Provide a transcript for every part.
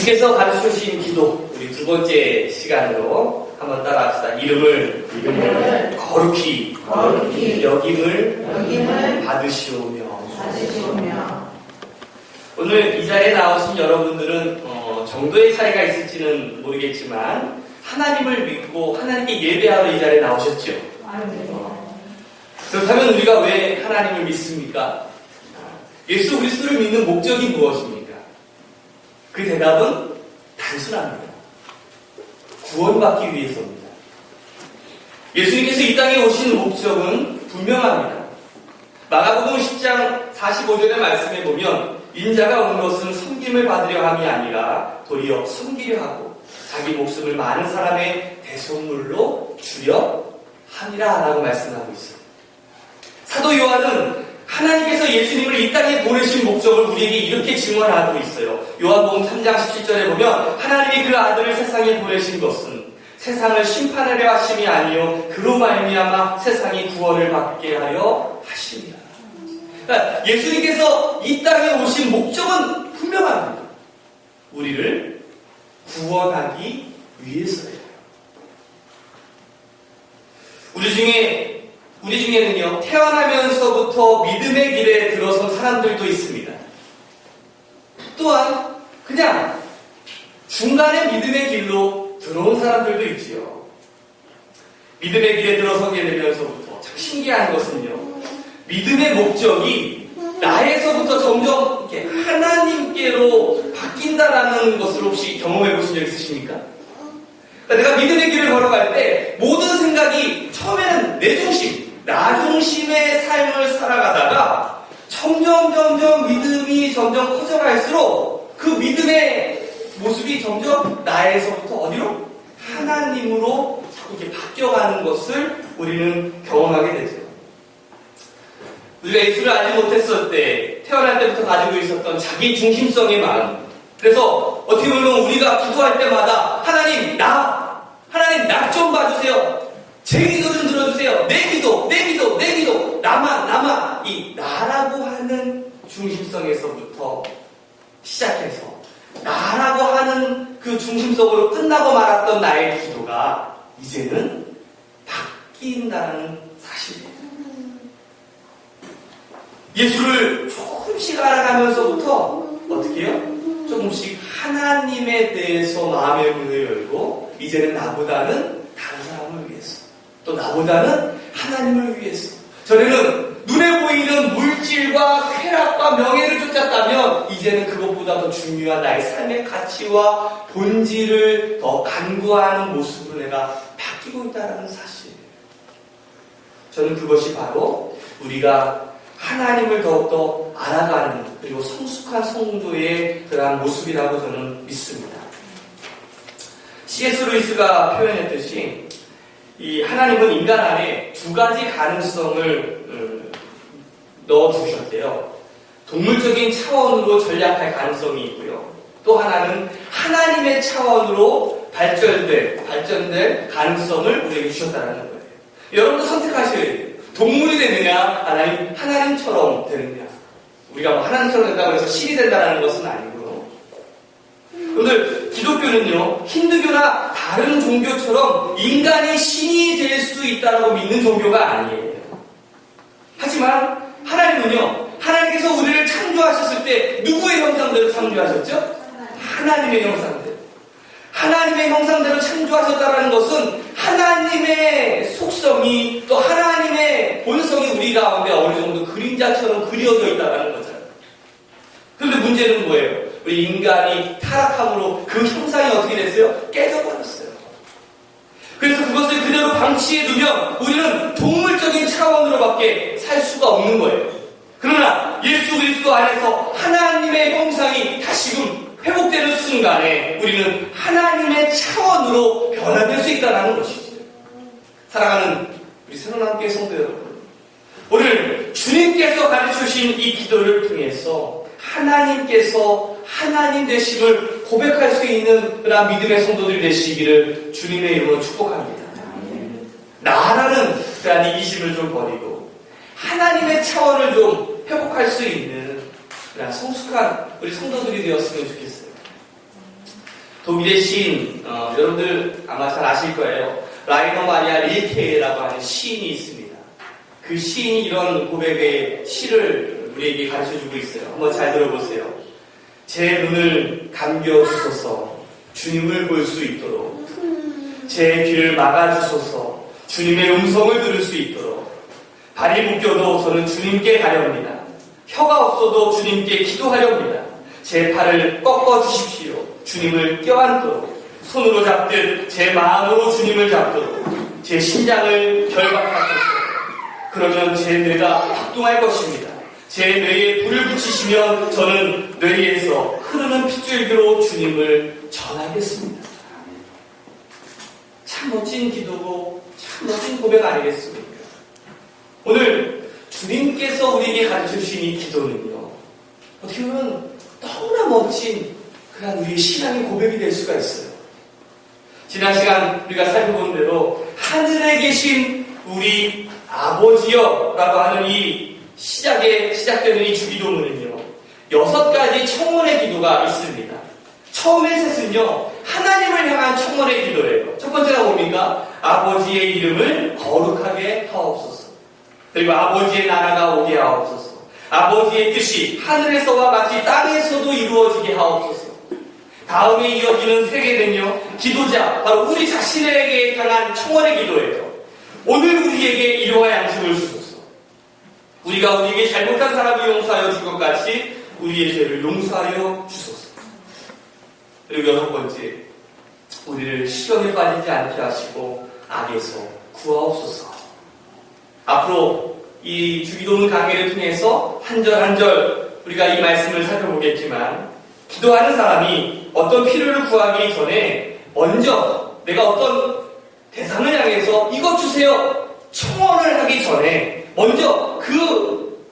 예수께서 가르쳐 주신 기도, 우리 두 번째 시간으로 한번 따라합시다. 이름을 거룩히 여김을 받으시오며. 오늘 이 자리에 나오신 여러분들은 정도의 차이가 있을지는 모르겠지만 하나님을 믿고 하나님께 예배하러 이 자리에 나오셨죠. 그렇다면 우리가 왜 하나님을 믿습니까? 예수 그리스도를 믿는 목적이 무엇입니까? 그 대답은 단순합니다. 구원받기 위해서입니다. 예수님께서 이 땅에 오신 목적은 분명합니다. 마가복음 10장 45절의 말씀에 보면 인자가 온 것은 섬김을 받으려 함이 아니라 도리어 섬기려 하고 자기 목숨을 많은 사람의 대속물로 주려 함이라 라고 말씀하고 있습니다. 사도 요한은 하나님께서 예수님을 이 땅에 보내신 목적을 우리에게 이렇게 증언하고 있어요. 요한복음 3장 17절에 보면 하나님이 그 아들을 세상에 보내신 것은 세상을 심판하려 하심이 아니요 그로 말미암아 세상이 구원을 받게 하려 하심이라. 그러니까 예수님께서 이 땅에 오신 목적은 분명합니다. 우리를 구원하기 위해서예요. 우리 중에는요, 태어나면서부터 믿음의 길에 들어선 사람들도 있습니다. 또한 그냥 중간에 믿음의 길로 들어온 사람들도 있지요. 믿음의 길에 들어서게 되면서부터 참 신기한 것은요, 믿음의 목적이 나에서부터 점점 이렇게 하나님께로 바뀐다라는 것을 혹시 경험해 보신 적 있으십니까? 그러니까 내가 믿음의 길을 걸어갈 때 모든 생각이 처음에는 내 중심, 나 중심의 삶을 살아가다가 점점 믿음이 점점 커져갈수록 그 믿음의 모습이 점점 나에서부터 어디로? 하나님으로 자꾸 이렇게 바뀌어가는 것을 우리는 경험하게 되죠. 우리가 예수를 알지 못했을 때 태어날 때부터 가지고 있었던 자기 중심성의 마음, 그래서 어떻게 보면 우리가 기도할 때마다 하나님 나 좀 봐주세요. 제 기도 좀 들어주세요. 내 기도 나만 이 나라고 하는 중심성에서부터 시작해서 나라고 하는 그 중심성으로 끝나고 말았던 나의 기도가 이제는 바뀐다는 사실이에요. 예수를 조금씩 알아가면서부터 어떻게 해요? 조금씩 하나님에 대해서 마음의 문을 열고 이제는 나보다는 다른 사람을 위해서 또 나보다는 하나님을 위해서 전에는 눈에 보이는 물질과 쾌락과 명예를 쫓았다면 이제는 그것보다 더 중요한 나의 삶의 가치와 본질을 더 간구하는 모습으로 내가 바뀌고 있다는 사실이에요. 저는 그것이 바로 우리가 하나님을 더욱더 알아가는 그리고 성숙한 성도의 그러한 모습이라고 저는 믿습니다. C.S. 루이스가 표현했듯이 이 하나님은 인간 안에 두 가지 가능성을 넣어주셨대요. 동물적인 차원으로 전략할 가능성이 있고요. 또 하나는 하나님의 차원으로 발전될 가능성을 우리에게 주셨다는 거예요. 여러분도 선택하셔야 돼요. 동물이 되느냐, 하나님처럼 되느냐. 우리가 뭐 하나님처럼 된다고 해서 신이 된다는 것은 아니고요. 오늘 기독교는요, 힌두교나 다른 종교처럼 인간이 신이 될 수 있다고 믿는 종교가 아니에요. 하지만 하나님은요, 하나님께서 우리를 창조하셨을 때 누구의 형상대로 창조하셨죠? 하나님의 형상대로. 하나님의 형상대로 창조하셨다는 것은 하나님의 속성이 또 하나님의 본성이 우리 가운데 어느 정도 그림자처럼 그려져 있다는 거잖아요. 그런데 문제는 뭐예요? 우리 인간이 타락함으로 그 형상이 어떻게 됐어요? 깨져버렸어요. 그래서 그것을 그대로 방치해두면 우리는 동물적인 차원으로밖에 살 수가 없는 거예요. 그러나 예수 그리스도 안에서 하나님의 형상이 다시금 회복되는 순간에 우리는 하나님의 차원으로 변화될 수 있다는 것이죠. 사랑하는 우리 새로남교회 성도 여러분, 오늘 주님께서 가르쳐주신 이 기도를 통해서 하나님께서 하나님 되심을 고백할 수 있는 그런 믿음의 성도들이 되시기를 주님의 이름으로 축복합니다. 나라는 그런 이기심을 좀 버리고 하나님의 차원을 좀 회복할 수 있는 그런 성숙한 우리 성도들이 되었으면 좋겠어요. 독일의 시인, 여러분들 아마 잘 아실 거예요. 라이너 마리아 릴케라고 하는 시인이 있습니다. 그 시인이 이런 고백의 시를 우리에게 가르쳐주고 있어요. 한번 잘 들어보세요. 제 눈을 감겨주소서 주님을 볼 수 있도록, 제 귀를 막아주소서 주님의 음성을 들을 수 있도록, 발이 묶여도 저는 주님께 가렵니다. 혀가 없어도 주님께 기도하렵니다. 제 팔을 꺾어주십시오. 주님을 껴안도록, 손으로 잡듯 제 마음으로 주님을 잡도록 제 심장을 결박하소서. 그러면 제 뇌가 활동할 것입니다. 제 뇌에 불을 붙이시면 저는 뇌에서 흐르는 핏줄기로 주님을 전하겠습니다. 참 멋진 기도고 참 멋진 고백 아니겠습니까? 오늘 주님께서 우리에게 가르쳐주신 이 기도는요, 어떻게 보면 너무나 멋진 그런 우리의 신앙의 고백이 될 수가 있어요. 지난 시간 우리가 살펴본 대로 하늘에 계신 우리 아버지여 라고 하는 이 시작되는 이 주기도문은요, 6가지 청원의 기도가 있습니다. 처음의 셋은요, 하나님을 향한 청원의 기도예요. 첫 번째가 뭡니까? 아버지의 이름을 거룩하게 하옵소서. 그리고 아버지의 나라가 오게 하옵소서. 아버지의 뜻이 하늘에서와 같이 땅에서도 이루어지게 하옵소서. 다음에 이어지는 세 개는요, 기도자, 바로 우리 자신에게 향한 청원의 기도예요. 오늘 우리에게 일용할 양식을 주소서. 우리가 우리에게 잘못한 사람을 용서하여 줄 것 같이 우리의 죄를 용서하여 주소서. 그리고 6번째, 우리를 시험에 빠지지 않게 하시고 악에서 구하옵소서. 앞으로 이 주기도문 강해를 통해서 한 절 한 절 우리가 이 말씀을 살펴보겠지만, 기도하는 사람이 어떤 필요를 구하기 전에 먼저 내가 어떤 대상을 향해서 이것 주세요 청원을 하기 전에 먼저 그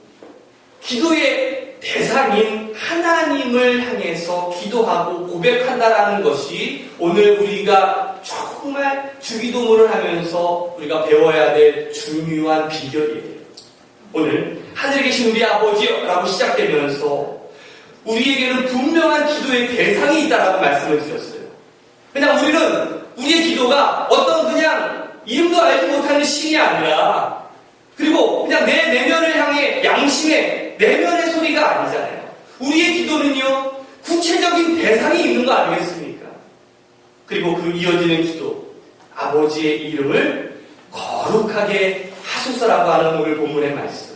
기도의 대상인 하나님을 향해서 기도하고 고백한다라는 것이 오늘 우리가 정말 주기도문을 하면서 우리가 배워야 될 중요한 비결이에요. 오늘 하늘에 계신 우리 아버지여라고 시작되면서 우리에게는 분명한 기도의 대상이 있다라고 말씀을 드렸어요. 그냥 우리는 우리의 기도가 어떤 그냥 이름도 알지 못하는 신이 아니라, 그리고 그냥 내 내면을 향해 양심의 내면의 소리가 아니잖아요. 우리의 기도는요, 구체적인 대상이 있는 거 아니겠습니까? 그리고 그 이어지는 기도, 아버지의 이름을 거룩하게 하소서라고 하는 오늘 본문의 말씀.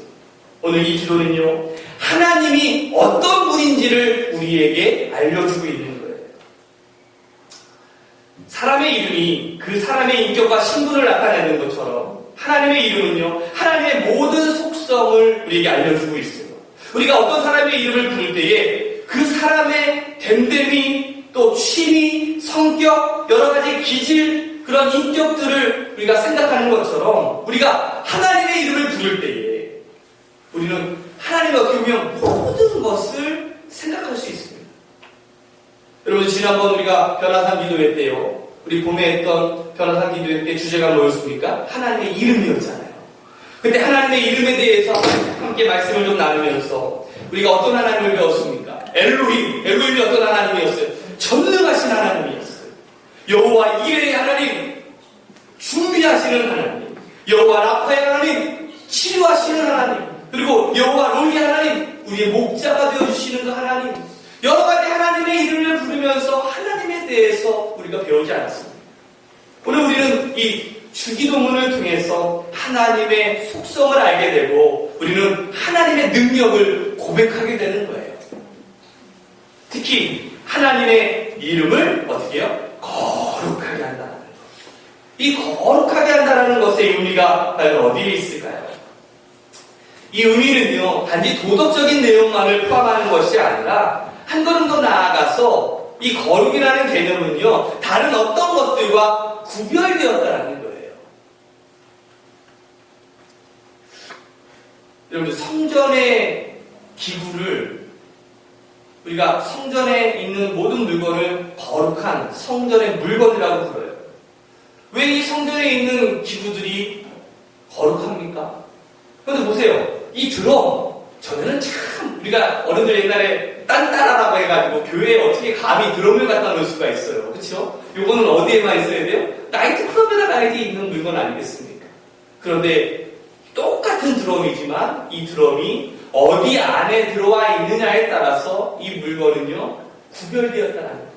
오늘 이 기도는요, 하나님이 어떤 분인지를 우리에게 알려주고 있는 거예요. 사람의 이름이 그 사람의 인격과 신분을 나타내는 것처럼 하나님의 이름은요, 하나님의 모든 속성을 우리에게 알려주고 있어요. 우리가 어떤 사람의 이름을 부를 때에 그 사람의 됨됨이, 또 취미, 성격, 여러 가지 기질, 그런 인격들을 우리가 생각하는 것처럼 우리가 하나님의 이름을 부를 때에 우리는 하나님의 어떻게 보면 모든 것을 생각할 수 있습니다. 여러분, 지난번 우리가 변화산 기도회 때요, 우리 봄에 했던 변화산 기도회 때 주제가 뭐였습니까? 하나님의 이름이었잖아요. 그때 하나님의 이름에 대해서 함께 말씀을 좀 나누면서 우리가 어떤 하나님을 배웠습니까? 엘로힘이 어떤 하나님이었어요? 전능하신 하나님이었어요. 여호와 이레의 하나님, 준비하시는 하나님, 여호와 라파의 하나님, 치료하시는 하나님, 그리고 여호와 롤리 하나님, 우리의 목자가 되어주시는 그 하나님, 여러 가지 하나님의 이름을 부르면서 하나님에 대해서 우리가 배우지 않았습니다. 오늘 우리는 이 주기도문을 통해서 하나님의 속성을 알게 되고 우리는 하나님의 능력을 고백하게 되는 거예요. 특히 하나님의 이름을 어떻게 해요? 거룩하게 한다는 것. 이 거룩하게 한다는 것의 의미가 과연 어디에 있을까요? 이 의미는요, 단지 도덕적인 내용만을 포함하는 것이 아니라 한 걸음 더 나아가서 이 거룩이라는 개념은요, 다른 어떤 것들과 구별되었다는 거예요. 여러분, 성전의 기구를, 우리가 성전에 있는 모든 물건을 거룩한 성전의 물건이라고 불러요. 왜 이 성전에 있는 기구들이 거룩합니까? 그런데 보세요. 이 드럼, 전에는 참 우리가 어른들 옛날에 딴따라라고 해가지고 교회에 어떻게 감히 드럼을 갖다 놓을 수가 있어요. 그렇죠? 요거는 어디에만 있어야 돼요? 나이트클럽에다 가야지 있는 물건 아니겠습니까? 그런데 똑같은 드럼이지만 이 드럼이 어디 안에 들어와 있느냐에 따라서 이 물건은요 구별되었다는 거예요.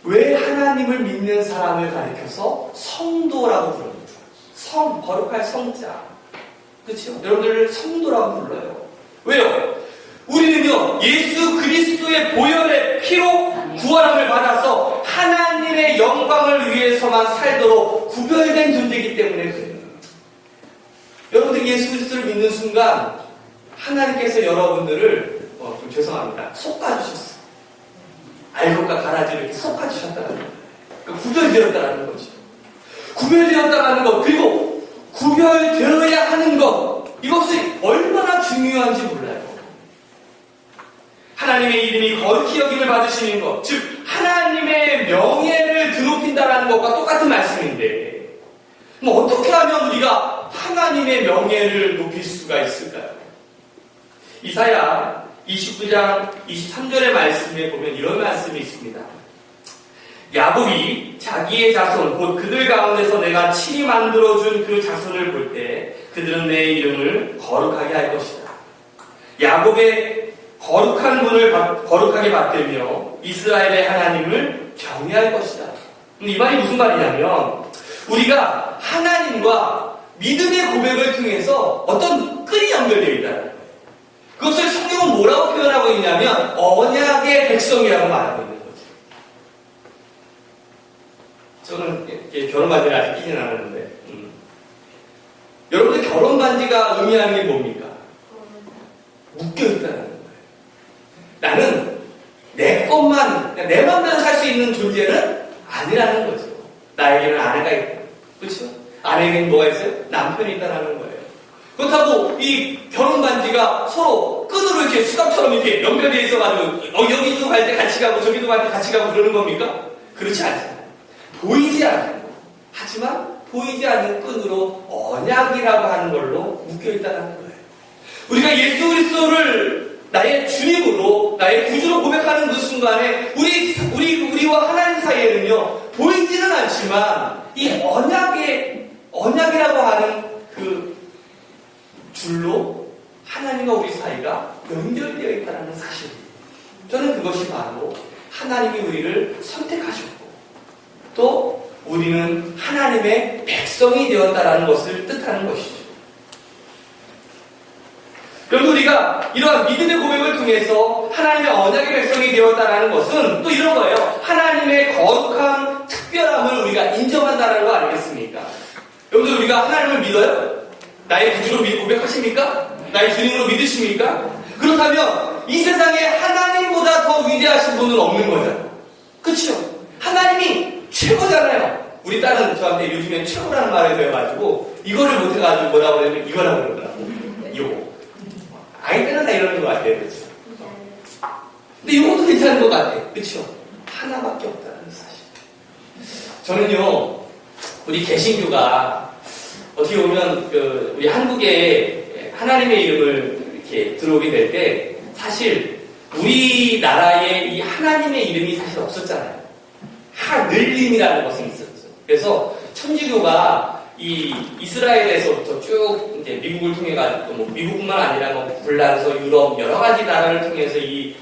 왜 하나님을 믿는 사람을 가리켜서 성도라고 부릅니다. 성, 거룩할 성자. 그렇죠? 여러분들을 성도라고 불러요. 왜요? 우리는요 예수 그리스도의 보혈의 피로 구원함을 받아서 하나님의 영광을 위해서만 살도록 구별된 존재이기 때문에 그래요. 여러분들 예수 그리스도를 믿는 순간 하나님께서 여러분들을 좀 죄송합니다. 솎아주셨어요. 알곡과 가라지를 이렇게 솎아주셨다는 거예요. 그러니까 구별되었다는 거죠. 구별되었다는 것, 그리고 구별되어야 하는 것, 이것이 얼마나 중요한지 몰라요. 하나님의 이름이 거룩히 여김을 받으시는 것, 즉 하나님의 명예를 드높인다는 것과 똑같은 말씀인데 뭐 어떻게 하면 우리가 하나님의 명예를 높일 수가 있을까요? 이사야 29장 23절의 말씀에 보면 이런 말씀이 있습니다. 야곱이 자기의 자손 곧 그들 가운데서 내가 친히 만들어준 그 자손을 볼 때 그들은 내 이름을 거룩하게 할 것이다. 야곱의 거룩한 분을 거룩하게 받들며 이스라엘의 하나님을 경외할 것이다. 이 말이 무슨 말이냐면 우리가 하나님과 믿음의 고백을 통해서 어떤 끈이 연결되어 있다는 거예요. 그것을 성경은 뭐라고 표현하고 있냐면 언약의 백성이라고 말하고 있는 거죠. 저는 결혼 반지를 아직 끼진 않았는데 여러분들 결혼 반지가 의미하는 게 뭡니까? 묶여있다는 거예요. 나는 내 것만, 내 맘대로 살 수 있는 존재는 아니라는 거죠. 나에게는 아내가 있다. 그렇죠? 아내에게는 뭐가 있어요? 남편이 있다는 거예요. 그렇다고 이 결혼 반지가 서로 끈으로 이렇게 수갑처럼 이렇게 연결되어 있어가지고 여기도 갈 때 같이 가고 저기도 갈 때 같이 가고 그러는 겁니까? 그렇지 않잖아요. 보이지 않아요. 하지만 보이지 않는 끈으로 언약이라고 하는 걸로 묶여있다는 거예요. 우리가 예수 그리스도를 나의 주님으로, 나의 구주로 고백하는 그 순간에 우리와 하나님 사이에는요 보이지는 않지만 이 언약이라고 하는 그 줄로 하나님과 우리 사이가 연결되어 있다는 사실. 저는 그것이 바로 하나님이 우리를 선택하셨고 또 우리는 하나님의 백성이 되었다는 것을 뜻하는 것이죠. 그럼 우리가 이러한 믿음의 고백을 통해서 하나님의 언약의 백성이 되었다는 것은 또 이런 거예요. 하나님의 거룩한 특별함을 우리가 인정한다는 거 아니겠습니까? 여러분들 우리가 하나님을 믿어요? 나의 구주로 고백하십니까? 나의 주님으로 믿으십니까? 그렇다면 이 세상에 하나님보다 더 위대하신 분은 없는 거죠. 그렇죠? 하나님이 최고잖아요. 우리 딸은 저한테 요즘에 최고라는 말을 배워가지고 이거를 못해가지고 뭐라고 그러냐면 이거라고 그러더라고. 이거. 아이 때는 다 이러는 것 같아요. 그렇죠? 근데 이것도 괜찮은 것 같아요. 그렇죠? 하나밖에 없다는 사실. 저는요, 우리 개신교가 어떻게 보면 우리 한국에 하나님의 이름을 이렇게 들어오게 될 때 사실 우리나라에 이 하나님의 이름이 사실 없었잖아요. 하늘님이라는 것은 있었죠. 그래서 천주교가 이 이스라엘에서부터 쭉 이제 미국을 통해 가지고 뭐 미국뿐만 아니라 뭐 불란서, 유럽 여러 가지 나라를 통해서 이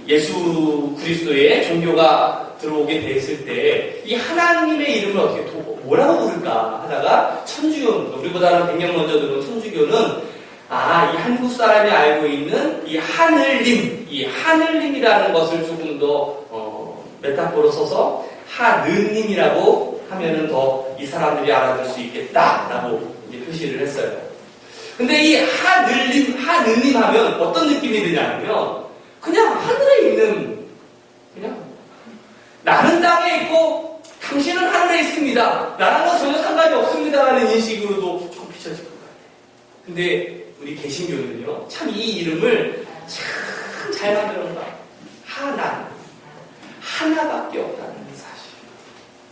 예수 그리스도의 종교가 들어오게 됐을 때 이 하나님의 이름을 어떻게 뭐라고 부를까 하다가 천주교, 우리보다는 100년 먼저 들어온 천주교는 이 한국 사람이 알고 있는 이 하늘님이라는 것을 조금 더 메타포로 써서 하느님이라고 하면은 더 이 사람들이 알아들 수 있겠다라고 이제 표시를 했어요. 근데 이 하느님 하면 어떤 느낌이 드냐면 그냥 하늘에 있는 그냥 나는 땅에 있고 당신은 하늘에 있습니다. 나랑은 전혀 상관이 없습니다라는 인식으로도 조금 비춰질 것 같아요. 근데 우리 개신교는요 참 이 이름을 참 잘 만들었다. 하나밖에 없다는 사실.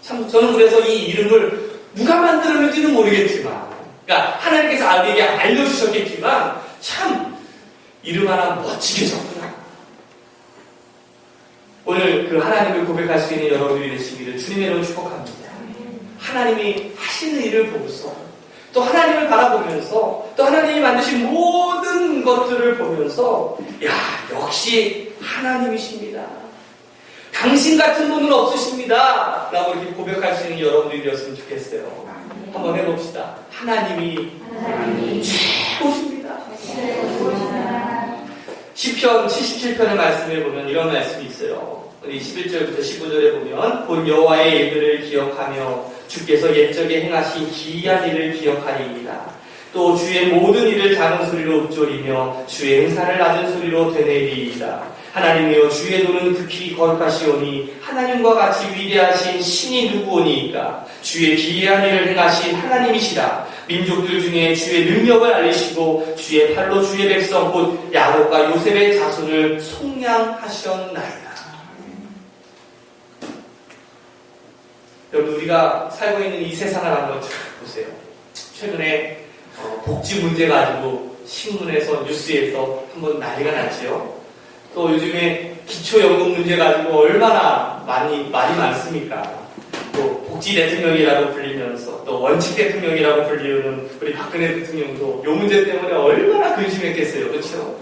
참 저는 그래서 이 이름을 누가 만들었는지는 모르겠지만, 그러니까 하나님께서 우리에게 알려주셨겠지만 참 이름 하나 멋지게 적구나. 오늘 그 하나님을 고백할 수 있는 여러분들이 되시기를 주님의 이름으로 축복합니다. 하나님이 하시는 일을 보고서 또 하나님을 바라보면서 또 하나님이 만드신 모든 것들을 보면서 야, 역시 하나님이십니다. 당신 같은 분은 없으십니다. 라고 이렇게 고백할 수 있는 여러분들이 되었으면 좋겠어요. 한번 해봅시다. 하나님이 최고십니다. 시편 77편의 말씀을 보면 이런 말씀이 있어요. 우리 11절부터 15절에 보면 본 여호와의 일들을 기억하며 주께서 옛적에 행하신 기이한 일을 기억하리이다. 또 주의 모든 일을 작은 소리로 읊조리며 주의 행사를 낮은 소리로 되뇌리이다. 하나님이여 주의 도는 극히 거룩하시오니 하나님과 같이 위대하신 신이 누구오니이까. 주의 기이한 일을 행하신 하나님이시라. 민족들 중에 주의 능력을 알리시고 주의 팔로 주의 백성 곧 야곱과 요셉의 자손을 속량하셨나이다. 여러분, 우리가 살고 있는 이 세상을 한번 쭉 보세요. 최근에 복지 문제 가지고 신문에서 뉴스에서 한번 난리가 났지요. 또 요즘에 기초연금 문제 가지고 얼마나 말이 많습니까? 또 복지 대통령이라고 불리면서 또 원칙 대통령이라고 불리는 우리 박근혜 대통령도 이 문제 때문에 얼마나 근심했겠어요. 그렇죠?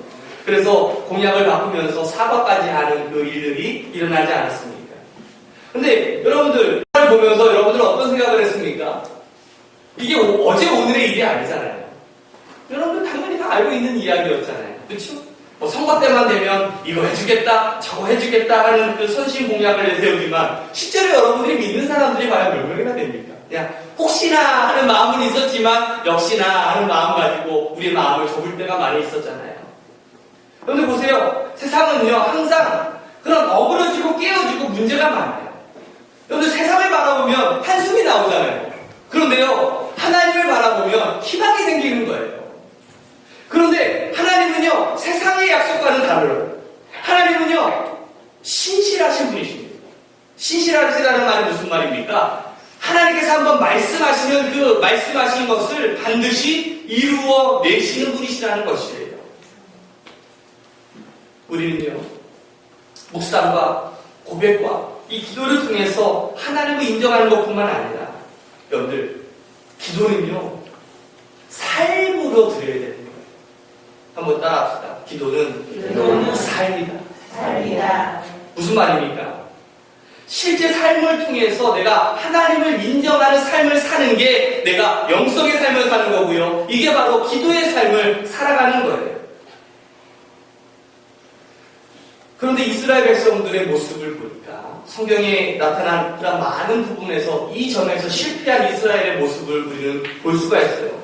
그래서 공약을 바꾸면서 사과까지 하는 그 일들이 일어나지 않았습니까? 근데 여러분들 보면서 여러분들은 어떤 생각을 했습니까? 이게 어제 오늘의 일이 아니잖아요. 여러분들 당연히 다 알고 있는 이야기였잖아요. 그렇죠? 선거 때만 되면 이거 해주겠다, 저거 해주겠다 하는 그 선심 공약을 내세우지만 실제로 여러분들이 믿는 사람들이 과연 몇 명이나 됩니까? 그냥 혹시나 하는 마음은 있었지만 역시나 하는 마음 가지고 우리 마음을 접을 때가 많이 있었잖아요. 그런데 보세요. 세상은요 항상 그런 어그러지고 깨어지고 문제가 많아요. 여러분들 세상을 바라보면 한숨이 나오잖아요. 그런데요 하나님을 바라보면 희망이 생기는 거예요. 그런데 하나님은요 세상의 약속과는 다르요. 하나님은요 신실하신 분이십니다. 신실하시다는 말은 무슨 말입니까? 하나님께서 한번 말씀하시면 그 말씀하신 것을 반드시 이루어 내시는 분이시라는 것이에요. 우리는요 묵상과 고백과 이 기도를 통해서 하나님을 인정하는 것뿐만 아니라 여러분들 기도는요 삶으로 드려야 되는 거예요. 한번 따라합시다. 기도는 삶이다. 무슨 말입니까? 실제 삶을 통해서 내가 하나님을 인정하는 삶을 사는 게 내가 영성의 삶을 사는 거고요. 이게 바로 기도의 삶을 살아가는 거예요. 그런데 이스라엘 백성들의 모습을 보니까 성경에 나타난 그런 많은 부분에서 이 점에서 실패한 이스라엘의 모습을 우리는 볼 수가 있어요.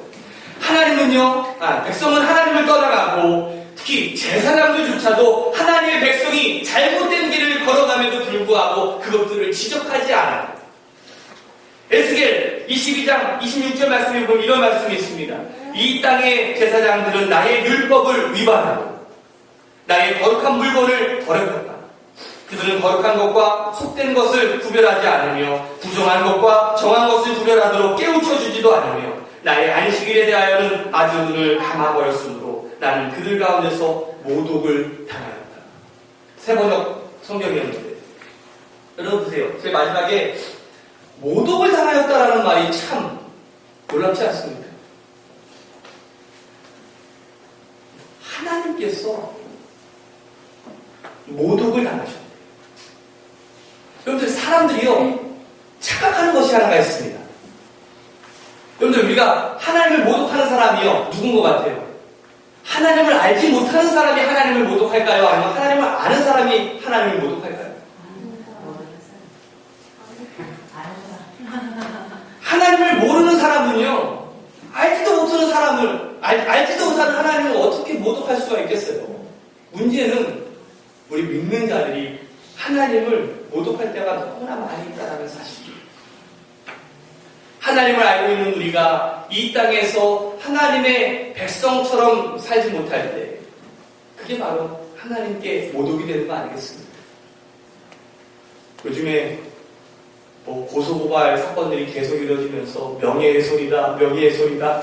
하나님은요, 백성은 하나님을 떠나가고 특히 제사장들조차도 하나님의 백성이 잘못된 길을 걸어감에도 불구하고 그것들을 지적하지 않아요. 에스겔 22장 26절 말씀에 보면 이런 말씀이 있습니다. 이 땅의 제사장들은 나의 율법을 위반하고 나의 거룩한 물건을 버렸다. 그들은 거룩한 것과 속된 것을 구별하지 않으며 부정한 것과 정한 것을 구별하도록 깨우쳐주지도 않으며 나의 안식일에 대하여는 아주 눈을 감아버렸으므로 나는 그들 가운데서 모독을 당하였다. 새 번역 성경이었는데 여러분 보세요. 제 마지막에 모독을 당하였다라는 말이 참 놀랍지 않습니까? 하나님께서 모독을 당하셨대요. 여러분들 사람들이요 착각하는 것이 하나가 있습니다. 여러분들 우리가 하나님을 모독하는 사람이요 누군 것 같아요? 하나님을 알지 못하는 사람이 하나님을 모독할까요? 아니면 하나님을 아는 사람이 하나님을 모독할까요? 하나님을 모르는 사람은요 알지도 못하는 사람을 알지도 못하는 하나님을 어떻게 모독할 수가 있겠어요? 문제는 우리 믿는 자들이 하나님을 모독할 때가 너무나 많이 있다는 사실이에요. 하나님을 알고 있는 우리가 이 땅에서 하나님의 백성처럼 살지 못할 때 그게 바로 하나님께 모독이 되는 거 아니겠습니까? 요즘에 고소고발 사건들이 계속 이루어지면서 명예훼손이다, 명예훼손이다,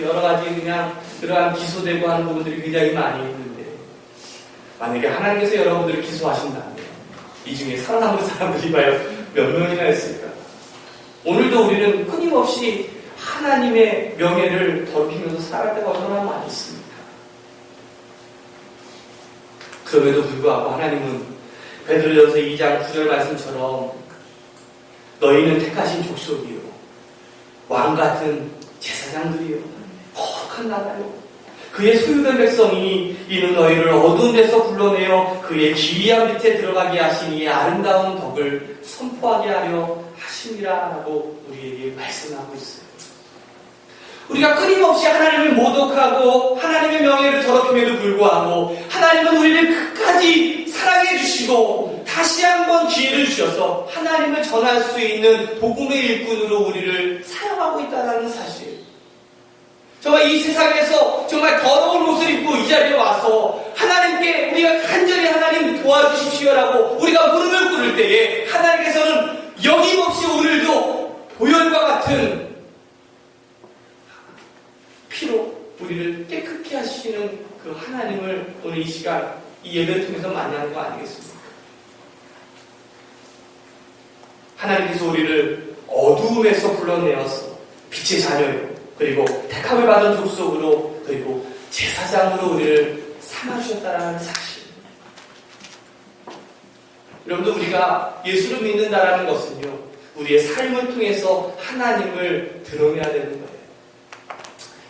여러 가지 그냥 그러한 기소되고 하는 부분들이 굉장히 많이 있는데, 만약에 하나님께서 여러분들을 기소하신다면 이 중에 살아남은 사람들이 과연 몇 명이나 있을까? 오늘도 우리는 끊임없이 하나님의 명예를 더럽히면서 살아갈 때가 얼마나 많이 있습니까? 그럼에도 불구하고 하나님은 베드로전서 2장 9절 말씀처럼 너희는 택하신 족속이요, 왕같은 제사장들이요, 거룩한 나라요, 그의 소유된 백성이니 이는 너희를 어두운 데서 불러내어 그의 기이한 밑에 들어가게 하시니 아름다운 덕을 선포하게 하려 하심이라 라고 우리에게 말씀하고 있어요. 우리가 끊임없이 하나님을 모독하고 하나님의 명예를 더럽힘에도 불구하고 하나님은 우리를 끝까지 사랑해 주시고 다시 한번 기회를 주셔서 하나님을 전할 수 있는 복음의 일꾼으로 우리를 사용하고 있다는 사실. 정말 이 세상에서 정말 더러운 옷을 입고 이 자리에 와서 하나님께 우리가 간절히 하나님 도와주십시오라고 우리가 무릎을 꿇을 때에 하나님께서는 여김없이 오늘도 보혈과 같은 피로 우리를 깨끗게 하시는 그 하나님을 오늘 이 시간 이 예배를 통해서 만나는 거 아니겠습니까? 하나님께서 우리를 어두움에서 불러내어서 빛의 자녀요, 그리고 택함을 받은 족속으로, 그리고 제사장으로 우리를 삼아주셨다는 사실. 여러분들, 우리가 예수를 믿는다라는 것은요, 우리의 삶을 통해서 하나님을 드러내야 되는 거예요.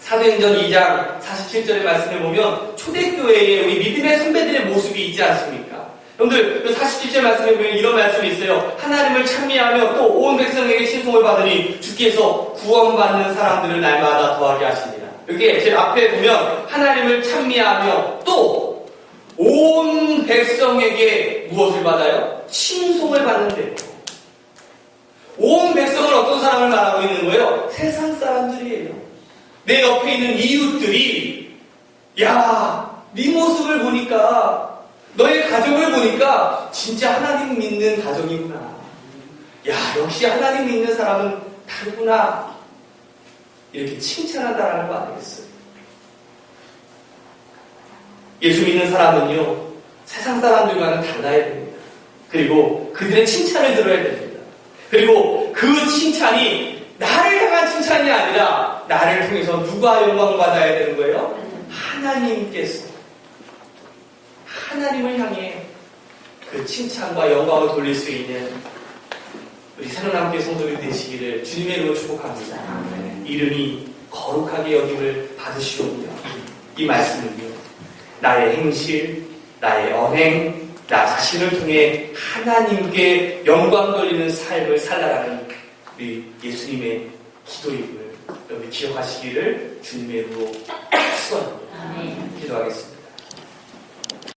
사도행전 2장 47절의 말씀에 보면 초대교회에 우리 믿음의 선배들의 모습이 있지 않습니까? 여러분들, 47절 말씀에 보면 이런 말씀이 있어요. 하나님을 찬미하며 또 온 백성에게 칭송을 받으니 주께서 구원받는 사람들을 날마다 더하게 하시니라. 여기 제 앞에 보면 하나님을 찬미하며 또 온 백성에게 무엇을 받아요? 칭송을 받는데요. 온 백성은 어떤 사람을 말하고 있는 거예요? 세상 사람들이에요. 내 옆에 있는 이웃들이, 야, 네 모습을 보니까, 너의 가정을 보니까 진짜 하나님 믿는 가정이구나. 야, 역시 하나님 믿는 사람은 다르구나. 이렇게 칭찬한다라는 거 아니겠어요? 예수 믿는 사람은요, 세상 사람들과는 달라야 됩니다. 그리고 그들의 칭찬을 들어야 됩니다. 그리고 그 칭찬이 나를 향한 칭찬이 아니라 나를 통해서 누가 영광 받아야 되는 거예요? 하나님께서. 하나님을 향해 그 칭찬과 영광을 돌릴 수 있는 우리 새로남교회 성도들이 되시기를 주님의 이름으로 축복합니다. 이름이 거룩하게 여김을 받으시오며, 이 말씀은요, 나의 행실, 나의 언행, 나 자신을 통해 하나님께 영광 돌리는 삶을 살아가는 우리 예수님의 기도임을 여러분 기억하시기를 주님의 이름으로 축원합니다. 기도하겠습니다.